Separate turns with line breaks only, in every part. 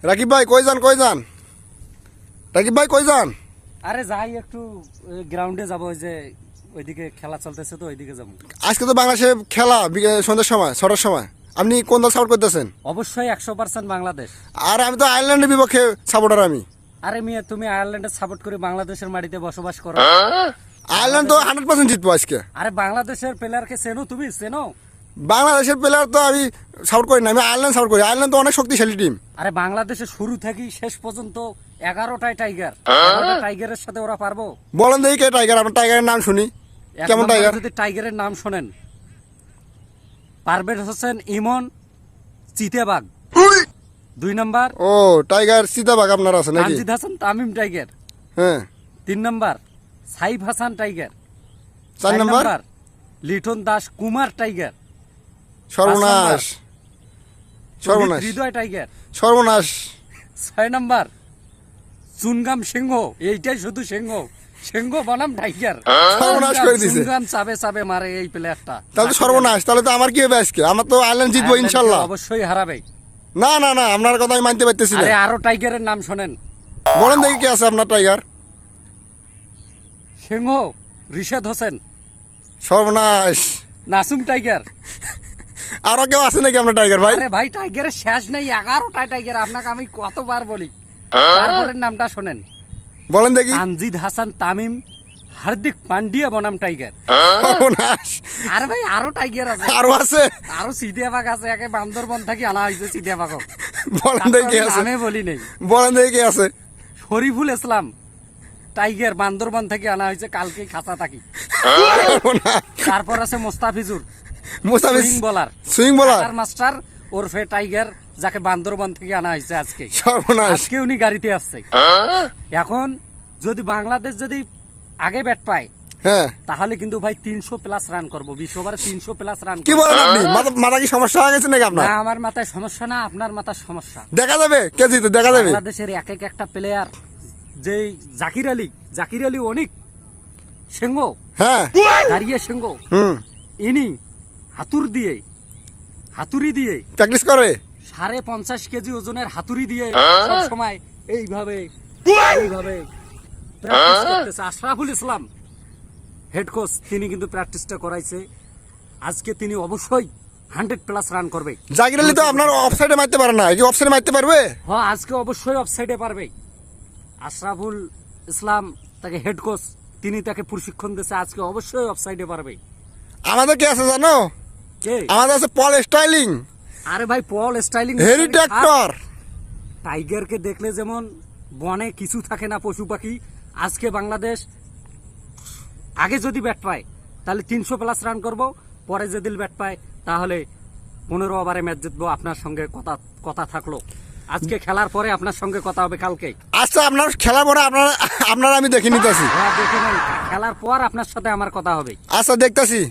রাকিব ভাই কই যান কই যান? রাকিব ভাই কই যান?
আরে যাই একটু গ্রাউন্ডে যাব, ওই যে ওইদিকে খেলা চলতেছে তো ওইদিকে যাব।
আজকে তো বাংলাদেশে খেলা সন্ধ্যার সময় 6টার সময়। আপনি কোন দল সাপোর্ট করতেছেন?
অবশ্যই 100% বাংলাদেশ।
আর আমি তো আয়ারল্যান্ডের বিপক্ষে সাপোর্টার আমি।
আরে মিয়া, তুমি আয়ারল্যান্ডের সাপোর্ট করে বাংলাদেশের মাটিতে বসবাস করো।
আয়ারল্যান্ড তো 100% জিতবো আজকে।
আরে বাংলাদেশের প্লেয়ারকে চেনো? তুমি চেনো?
বাংলাদেশের প্লেয়ার তো আমি সাপোর্ট করি না, আমি আয়ারল্যান্ড সাপোর্ট করি। আয়ারল্যান্ড তো অনেক শক্তিশালী টিম।
আরে বাংলাদেশের শুরু থেকে শেষ পর্যন্ত 11টাই টাইগার। 11টা টাইগারের সাথে ওরা পারবো?
বলেন দেখি কে টাইগার? আপনার টাইগারের নাম শুনি।
এক
কেমন
নম্বরে
টাইগার?
যদি টাইগারের নাম শোনেন, পারভেজ হোসেন ইমন চিতাবাঘ। 2 নম্বর
ও টাইগার চিতাবাঘ আপনার আছে নাকি?
তানজিদ হাসান তামিম টাইগার।
হ্যাঁ।
3 নম্বর সাইফ হাসান টাইগার।
4 নম্বর
লিটন দাস কুমার টাইগার।
সর্বনাশ। সর্বনাশ
হৃদয় টাইগার।
সর্বনাশ।
6 নম্বর চুনগাম সিংহ। এইটাই শুধু সিংহ, সিংহ বনাম টাইগার।
সর্বনাশ করে দিছে।
চুনগাম চাবে চাবে মারে এই প্লেয়ারটা।
তাহলে তো সর্বনাশ। তাহলে তো আমার কি হবে আজকে? আমার তো আয়ারল্যান্ড জিতবো ইনশাল্লাহ।
অবশ্যই হারাবে।
না না না, আপনার কথা আমি মানতে পারতেছি না।
আরে আরো টাইগারের নাম শোনেন।
বলেন দেখি কে আছে আপনার টাইগার?
সিংহ রিশাদ হোসেন।
সর্বনাশ।
নাসুম টাইগার।
আরো কেউ আছে নাকি আপনার টাইগার ভাই?
আরে ভাই টাইগারের শেষ নেই, 11টা টাইগার। আপনাকে আমি কতবার বলি। তারপরের নামটা শোনেন।
বলেন দেখি।
তানজিদ হাসান তামিম হার্দিক পান্ডিয়া বনাম টাইগার।
সর্বনাশ।
আরে ভাই আরো টাইগার আছে।
আরো আছে?
আরো চিতাবাঘ আছে, একে বান্দরবন থেকে আনা হয়েছে চিতাবাঘ।
বলেন দেখি কে আছে?
আমি বলি নেই।
বলেন দেখি কে আছে?
শরীফুল ইসলাম টাইগার, বান্দরবন থেকে আনা হয়েছে, কালকে খাঁচা থাকি।
সর্বনাশ।
তারপর আছে মোস্তাফিজুর
মুস্তাফিজ
সুইং বলার।
সুইং বলার।
মাস্টার ওরফে টাইগার, যাকে বান্দরবন থেকে আনা হয়েছে আজকে।
সর্বনাশ।
আজকে উনি গাড়িতে আসছে। এখন যদি বাংলাদেশ যদি আগে ব্যাট পায়,
হ্যাঁ।
তাহলে কিন্তু ভাই 300+ রান করবো। 20 ওভারে 300+ রান।
কি বলেন আপনি? মাথা কি সমস্যা হয়ে গেছে নাকি আপনার?
না, আমার মাথায় সমস্যা না, আপনার মাথায় সমস্যা।
দেখা যাবে কে জিতে, দেখা যাবে।
বাংলাদেশের এক একটা প্লেয়ার, যে জাকির আলী অনেক সিংহ,
হ্যাঁ।
দাঁড়িয়ে সিংহ,
হুম।
ইনি হাতুড়ি দিয়ে
প্র্যাকটিস করে।
50.5 কেজি ওজনের হাতুড়ি দিয়ে সব সময় এইভাবে প্র্যাকটিস করতেছে। আশরাফুল ইসলাম হেড কোচ, তিনি কিন্তু প্র্যাকটিসটা করাইছে। আজকে তিনি অবশ্যই 100+ রান করবে।
জাকির আলী তো আপনার অফসাইডে মারতে পারে না, কি অফসাইডে মারতে পারবে?
হ্যাঁ, আজকে অবশ্যই অফসাইডে পারবে। আশরাফুল ইসলাম তাকে হেড কোচ, তিনি তাকে প্রশিক্ষণ দিয়েছে, আজকে অবশ্যই অফসাইডে পারবে।
আমাদের কে আছে জানো?
কে?
আমাদের আছে পল স্টাইলিং,
আরে ভাই পল স্টাইলিং
হেরি ট্র্যাক্টর।
টাইগারকে দেখলে যেমন বনে কিছু থাকে না, পশু পাখি, আজকে বাংলাদেশ আগে যদি ব্যাট পায় তাহলে 300+ রান করব, পরে যদি ব্যাট পায় তাহলে 15 ওভারে ম্যাচ জিতবো। আপনার সঙ্গে কথা থাকলো। আজকে খেলার পরে আপনার সঙ্গে কথা হবে কালকে।
আচ্ছা, আপনার খেলা পরে আপনারা আমি দেখে নিতেছি।
হ্যাঁ, দেখে নেন, খেলার পর আপনার সাথে আমার কথা হবে।
আচ্ছা, দেখতাছি।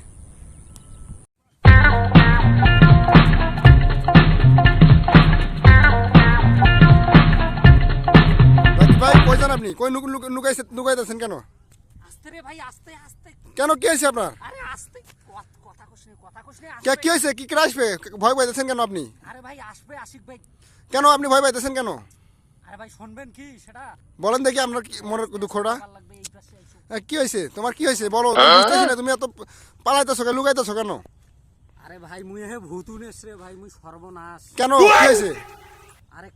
ভাই কই যান আপনি? কই লুকাইতেছেন কেন?
আস্তে রে ভাই, আস্তে আস্তে।
কেন কি হয়েছে আপনার?
আরে আস্তে, কথা কইছ নে।
কি হয়েছে? কি আসবে? ভয় পাইতেছেন কেন আপনি?
আরে ভাই আসবে, আশিক ভাই।
কেন আপনি ভয় পাইতেছেন কেন?
আরে ভাই শুনবেন কি সেটা?
বলেন দেখি আপনার মনের দুঃখটা।
ভালো লাগবে, এই পাশে আইসো।
কি হয়েছে? তোমার কি হয়েছে বলো। বুঝতেছি না, তুমি এত পালাইতেছো কেন, লুকাইতেছো কেন?
আরে ভাই মুই হে ভূতুনেস রে ভাই, মুই সর্বনাশ।
কেন কি হয়েছে?
আরে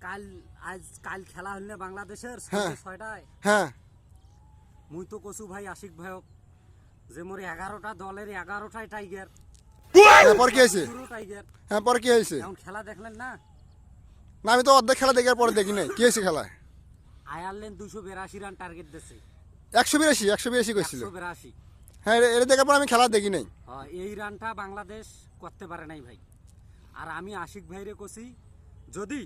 কাল খেলা হল না বাংলাদেশের
হ্যাঁ।
6টায়।
হ্যাঁ।
মুই তো কসু ভাই আশিক ভাইক যে মোর 11টা দলের 11টাই টাইগার।
পর কি হয়েছে?
পুরো টাইগার।
হ্যাঁ, পর কি হয়েছে?
এখন খেলা দেখলেন না?
না, আমি তো অর্ধেক খেলা দেখার পরে দেখি নাই। কি হয়েছে খেলায়?
আয়ারল্যান্ড 282 রান টার্গেট দিয়েছে।
182 করছিল।
182।
হ্যাঁ, এটা দেখার পর আমি খেলা দেখি নাই।
এই রানটা বাংলাদেশ করতে পারে নাই ভাই। আর আমি আশিক ভাইরে কছি, যদি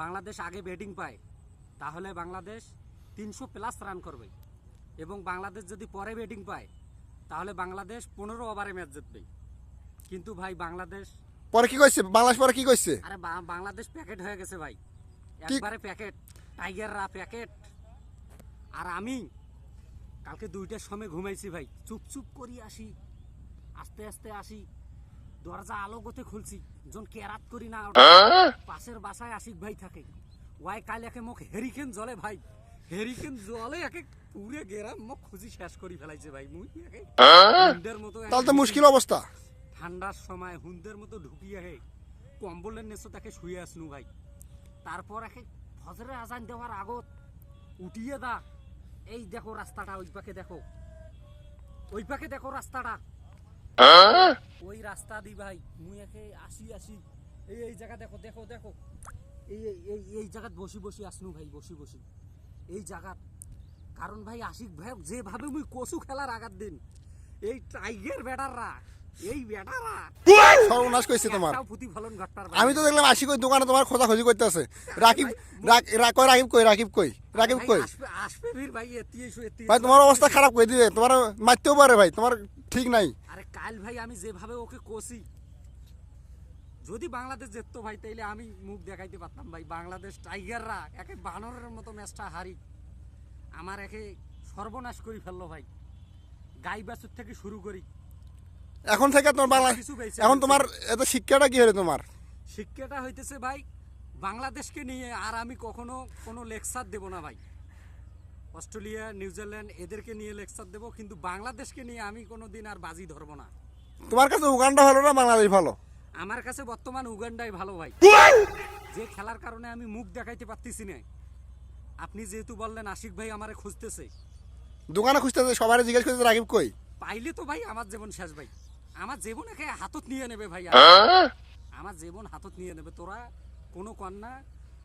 বাংলাদেশ আগে ব্যাটিং পায় তাহলে বাংলাদেশ 300+ রান করবে, এবং বাংলাদেশ যদি পরে ব্যাটিং পায় তাহলে বাংলাদেশ 15 ওভারে ম্যাচ জিতবে। কিন্তু ভাই বাংলাদেশ
পরে কি করছে? বাংলাদেশ পরে কি করছে?
আরে বাংলাদেশ প্যাকেট হয়ে গেছে ভাই, একবারে প্যাকেট। টাইগাররা প্যাকেট। আর আমি কালকে 2টার সময় ঘুমাইছি ভাই, চুপ করি আসি, আস্তে আস্তে আসি, দরজা আলো গতে খুলছি, যখন কেরাত করি না, পাশের বাসায় আশিক ভাই থাকে, ওয়াই কাল একে মোক হেরিকেন জলে ভাই, হেরিকেন জলে একে পুরে গেরাম মোক খুঁজি শেষ করি ফেলাইছে ভাই। মুই একে হুন্ডের মতো
তাহলে তো মুশকিল অবস্থা।
ঠান্ডার সময় হুন্ডের মতো ঢুকিয়ে হে কম্বলের নেচো তাকে শুয়ে আসনু ভাই। তারপর একে ফজরে আজান দেওয়ার আগত উঠিয়ে দা, এই দেখো রাস্তাটা, ওই পাকে দেখো, ওই পাকে দেখো রাস্তাটা, ওই রাস্তা দি ভাই মুই একে আসি আসি, এই জায়গা দেখো দেখো দেখো, এই জায়গাত বসি বসি আসনু ভাই, বসি বসি এই জায়গাত। কারণ ভাই আশিক ভাই যেভাবে মুই কচু খেলার আগার দিন এই টাইগার ব্যাটাররা, এই ব্যাটাররা
সর্বনাশ কইছে তোমার।
একটাও প্রতিফলন ঘটবার
আমি তো দেখলাম আশিক ওই দোকানে তোমার খোঁজাখুঁজি করতেছে। রাকিব রাকিব কই, রাকিব কই, রাকিব কই?
আসবে বীর ভাই, এতি এসো এতি।
ভাই তোমার অবস্থা খারাপ করে দিবে, তোমার মারতেও পারে ভাই, তোমার ঠিক নাই।
আরে কাল ভাই আমি যেভাবে ওকে কষি, যদি বাংলাদেশ জিততো ভাই তাইলে আমি মুখ দেখাইতে পারতাম ভাই। বাংলাদেশ টাইগাররা একে বানরের মতো ম্যাচটা হারি আমার একে সর্বনাশ করে ফেললো ভাই। গাই বাছুর থেকে শুরু করি
এখন থেকে তোমার বাংলা,
কিছু বেঁচে
এখন
গেছে।
তোমার এত শিক্ষাটা কি হলো তোমার?
শিক্ষাটা হইতেছে ভাই বাংলাদেশকে নিয়ে আর আমি কখনো কোনো লেকচার দেব না ভাই। অস্ট্রেলিয়া, নিউজিল্যান্ড এদেরকে নিয়ে লেকচার দেব, কিন্তু বাংলাদেশকে নিয়ে আমি কোনোদিন আর বাজি ধরবো না।
তোমার কাছে উগান্ডা ভালো না বাংলাদেশ ভালো?
আমার কাছে বর্তমান উগান্ডাই ভালো ভাই, যে খেলার কারণে আমি মুখ দেখাইতে পারতেছি না। আপনি যেহেতু বললেন আশিক ভাই আমারে খুঁজতেছে,
দোকানে খুঁজতেছে, সবাই জিজ্ঞেস করতেছে রাকিব কই।
পাইলে তো ভাই আমার জীবন শেষ ভাই। আমার জীবন একে হাতত নিয়ে নেবে ভাই, আমার জীবন হাতত নিয়ে নেবে। তোরা কোনো কন্যা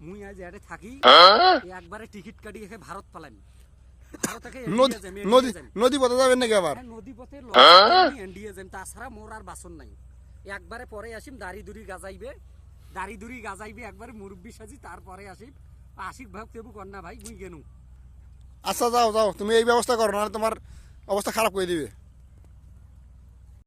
মুই আজ এড়ে থাকি, একবারে টিকিট কাটি একে ভারত পালাম, ভারত একে
নদী নদী নদী পথে যাবেন নাকি আবার?
নদী পথে এন্ডিয়ে যাম, তাছাড়া মোর আর বাসন নাই। একবারে পরে আসিম দাড়ি দুড়ি গাজাইবে একবারে মুরব্বী সাজি, তারপরে আসিম। আশিক ভাই কেবু কন্যা ভাই মুই গেনু।
আচ্ছা যাও যাও, তুমি এই ব্যবস্থা করো, না তোমার অবস্থা খারাপ করে দিবে।